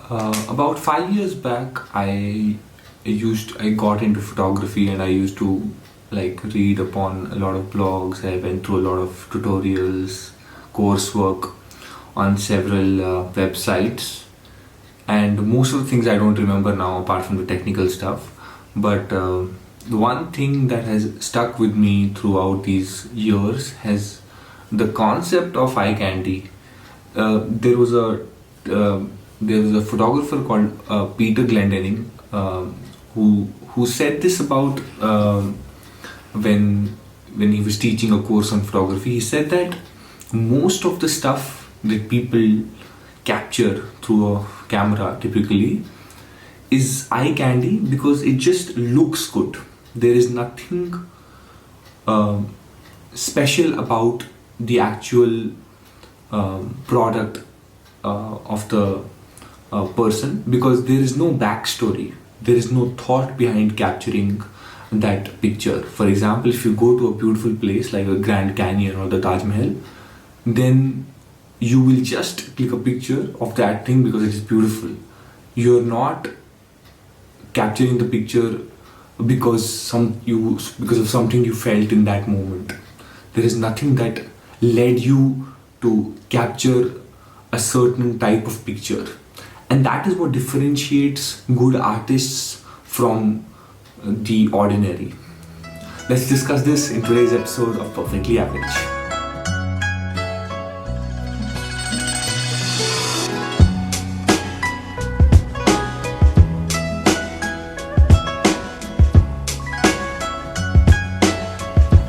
About 5 years back, I got into photography, and I used to like read upon a lot of blogs. I went through a lot of tutorials, coursework on several websites, and most of the things I don't remember now, apart from the technical stuff. But the one thing that has stuck with me throughout these years has the concept of eye candy. uh, there was a uh, there was a photographer called Peter Glendenning, who said this about when when he was teaching a course on photography. He said that most of the stuff that people capture through a camera typically is eye candy because it just looks good. There is nothing uh, special about the actual product of the person, because there is no backstory, there is no thought behind capturing that picture. For example, if you go to a beautiful place like a Grand Canyon or the Taj Mahal, then you will just click a picture of that thing because it is beautiful. You're not capturing the picture because of something you felt in that moment. There is nothing that led you to capture a certain type of picture, and that is what differentiates good artists from the ordinary. Let's discuss this in today's episode of Perfectly Average.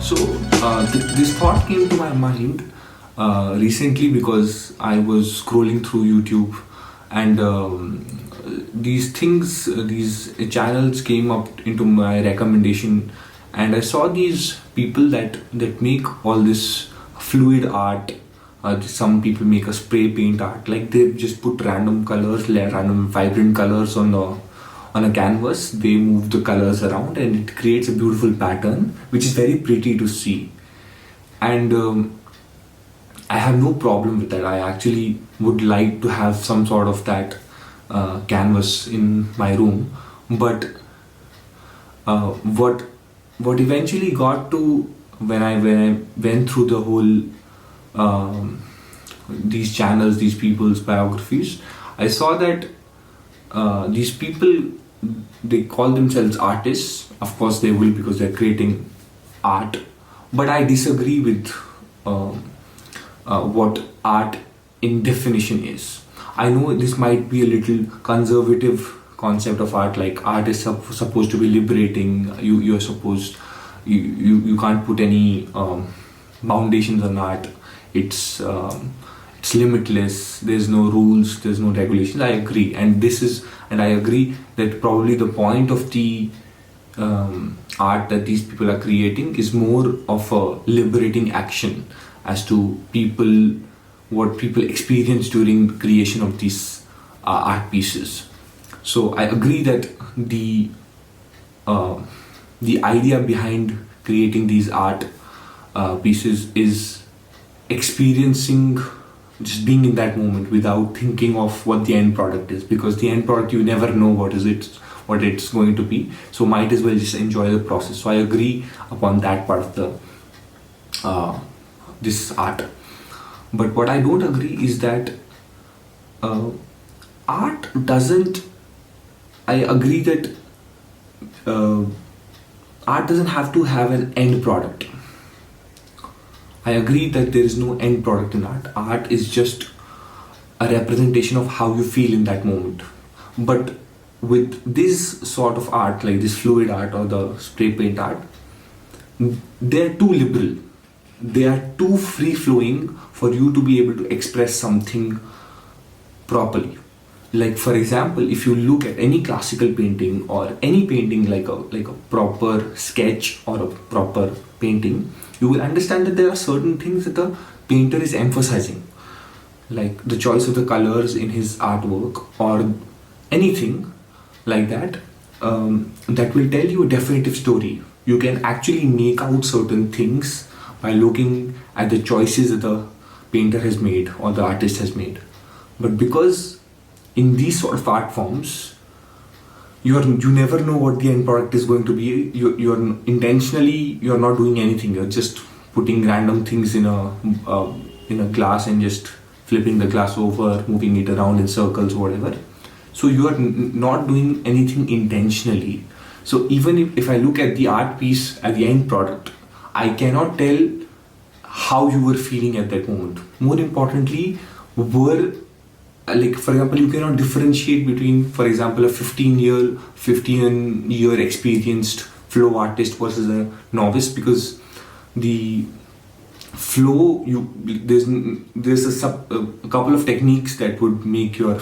So, this thought came to my mind recently because I was scrolling through YouTube, and these channels came up into my recommendation, and I saw these people that make all this fluid art. Some people make a spray paint art, like they just put random colors, random vibrant colors on a canvas. They move the colors around, and it creates a beautiful pattern, which is very pretty to see. And I have no problem with that. I actually would like to have some sort of that canvas in my room. But what eventually got to, when I went through the whole these channels, these people's biographies, I saw that these people, they call themselves artists. Of course, they will, because they're creating art. But I disagree with what art in definition is. I know this might be a little conservative concept of art, like art is supposed to be liberating. You can't put any foundations on art. It's limitless. There's no rules, there's no regulations. I agree, and I agree that probably the point of the art that these people are creating is more of a liberating action as to what people experience during the creation of these art pieces. So I agree that the idea behind creating these art pieces is experiencing, just being in that moment without thinking of what the end product is, because the end product, you never know what it's going to be. So might as well just enjoy the process. So I agree upon that part of the this art. But what I don't agree is that art doesn't. I agree that art doesn't have to have an end product. I agree that there is no end product in art. Art is just a representation of how you feel in that moment. But with this sort of art, like this fluid art or the spray paint art, they're too liberal. They are too free flowing for you to be able to express something properly. Like, for example, if you look at any classical painting or any painting, like a proper sketch or a proper painting, you will understand that there are certain things that the painter is emphasizing, like the choice of the colors in his artwork or anything like that, that will tell you a definitive story. You can actually make out certain things by looking at the choices that the painter has made or the artist has made. But because in these sort of art forms, you never know what the end product is going to be. You're intentionally, you're not doing anything. You're just putting random things in a glass and just flipping the glass over, moving it around in circles or whatever. So you are not doing anything intentionally. So even if I look at the art piece at the end product, I cannot tell how you were feeling at that moment. More importantly, like for example, you cannot differentiate between, for example, a 15-year experienced flow artist versus a novice, because the flow, there's a couple of techniques that would make your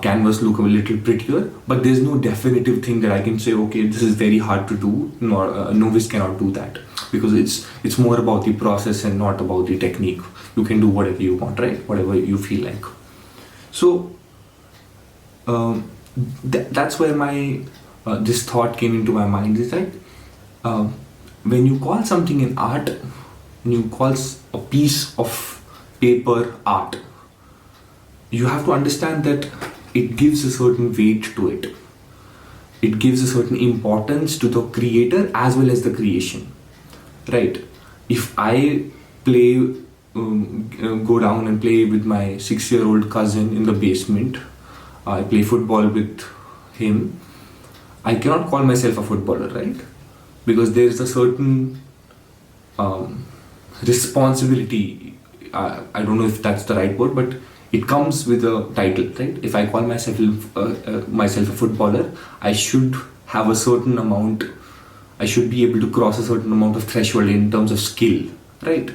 canvas look a little prettier, but there's no definitive thing that I can say, okay, this is very hard to do. A novice cannot do that, because it's more about the process and not about the technique. You can do whatever you want, right? Whatever you feel like. So that's where my this thought came into my mind, is that when you call something an art, when you call a piece of paper art, you have to understand that it gives a certain weight to it. It gives a certain importance to the creator as well as the creation, right? If I go down and play with my 6-year-old cousin in the basement, I play football with him, I cannot call myself a footballer, right? Because there is a certain responsibility. I don't know if that's the right word, but it comes with a title, right? If I call myself a footballer, I should have a certain amount, I should be able to cross a certain amount of threshold in terms of skill, right?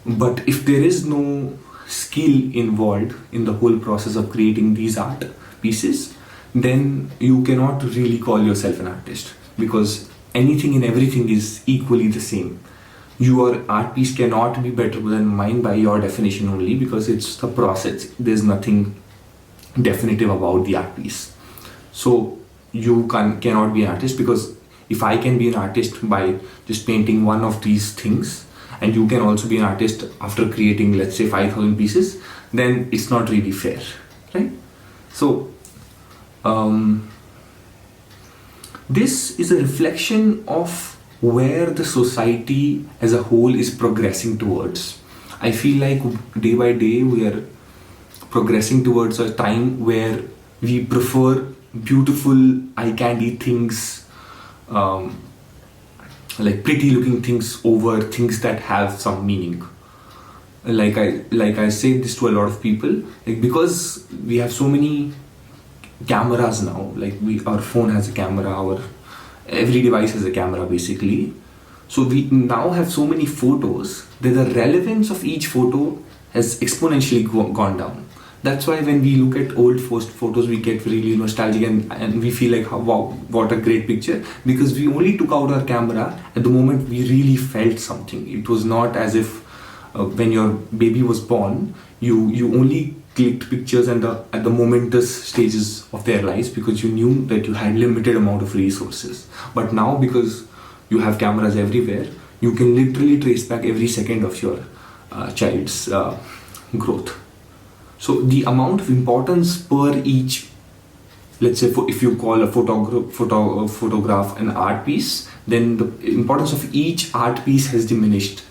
But if there is no skill involved in the whole process of creating these art pieces, then you cannot really call yourself an artist, because anything and everything is equally the same. Your art piece cannot be better than mine by your definition only, because it's the process. There's nothing definitive about the art piece. So you cannot be an artist, because if I can be an artist by just painting one of these things, and you can also be an artist after creating, let's say, 5,000 pieces, then it's not really fair, right? So this is a reflection of where the society as a whole is progressing towards. I feel like day by day we are progressing towards a time where we prefer beautiful eye candy things, like pretty looking things, over things that have some meaning. Like I say this to a lot of people, like, because we have so many cameras now, like our phone has a camera, every device has a camera basically. So we now have so many photos that the relevance of each photo has exponentially gone down. That's why when we look at old photos, we get really nostalgic and we feel like, wow, what a great picture, because we only took out our camera at the moment we really felt something. It was not as if when your baby was born, you only clicked pictures at the momentous stages of their lives, because you knew that you had limited amount of resources. But now, because you have cameras everywhere, you can literally trace back every second of your child's growth. So the amount of importance per each, let's say if you call a photograph an art piece, then the importance of each art piece has diminished.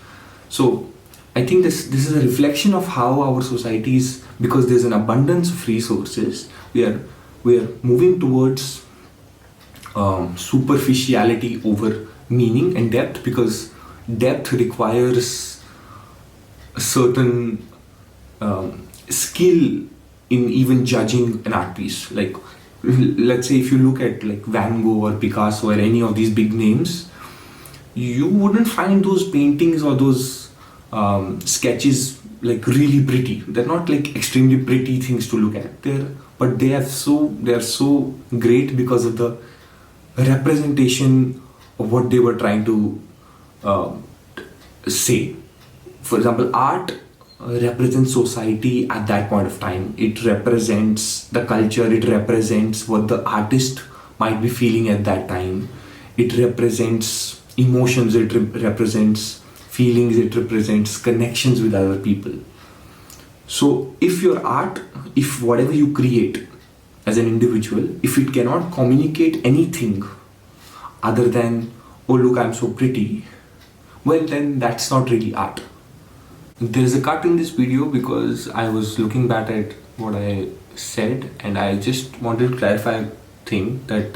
So I think this is a reflection of how our society is, because there's an abundance of resources. We are moving towards superficiality over meaning and depth, because depth requires a certain skill in even judging an art piece. Like, let's say if you look at like Van Gogh or Picasso or any of these big names, you wouldn't find those paintings or those sketches like really pretty. They're not like extremely pretty things to look at. But they are so great because of the representation of what they were trying to say. For example, art represents society at that point of time. It represents the culture, it represents what the artist might be feeling at that time. It represents emotions, it represents feelings, it represents connections with other people. So if your art if whatever you create as an individual, if it cannot communicate anything other than, oh look, I'm so pretty, well then that's not really art. There's a cut in this video because I was looking back at what I said, and I just wanted to clarify a thing that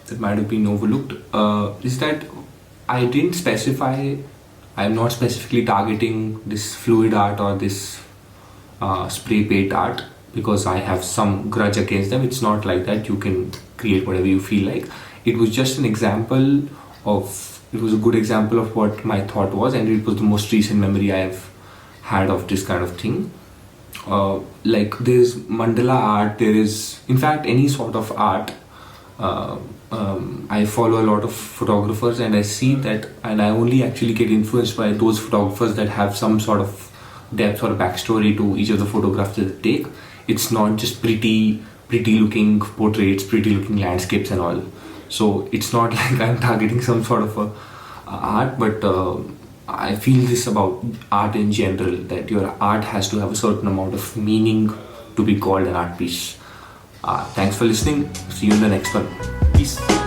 that might have been overlooked, is that I didn't specify, I'm not specifically targeting this fluid art or this spray paint art because I have some grudge against them. It's not like that. You can create whatever you feel like. It was just an example of, it was a good example of what my thought was, and it was the most recent memory I have had of this kind of thing. Like there's mandala art, there is, in fact, any sort of art. I follow a lot of photographers, and I see that, and I only actually get influenced by those photographers that have some sort of depth or backstory to each of the photographs that they take. It's not just pretty looking portraits, pretty looking landscapes and all. So it's not like I'm targeting some sort of a art, but I feel this about art in general, that your art has to have a certain amount of meaning to be called an art piece. Thanks for listening. See you in the next one. Peace.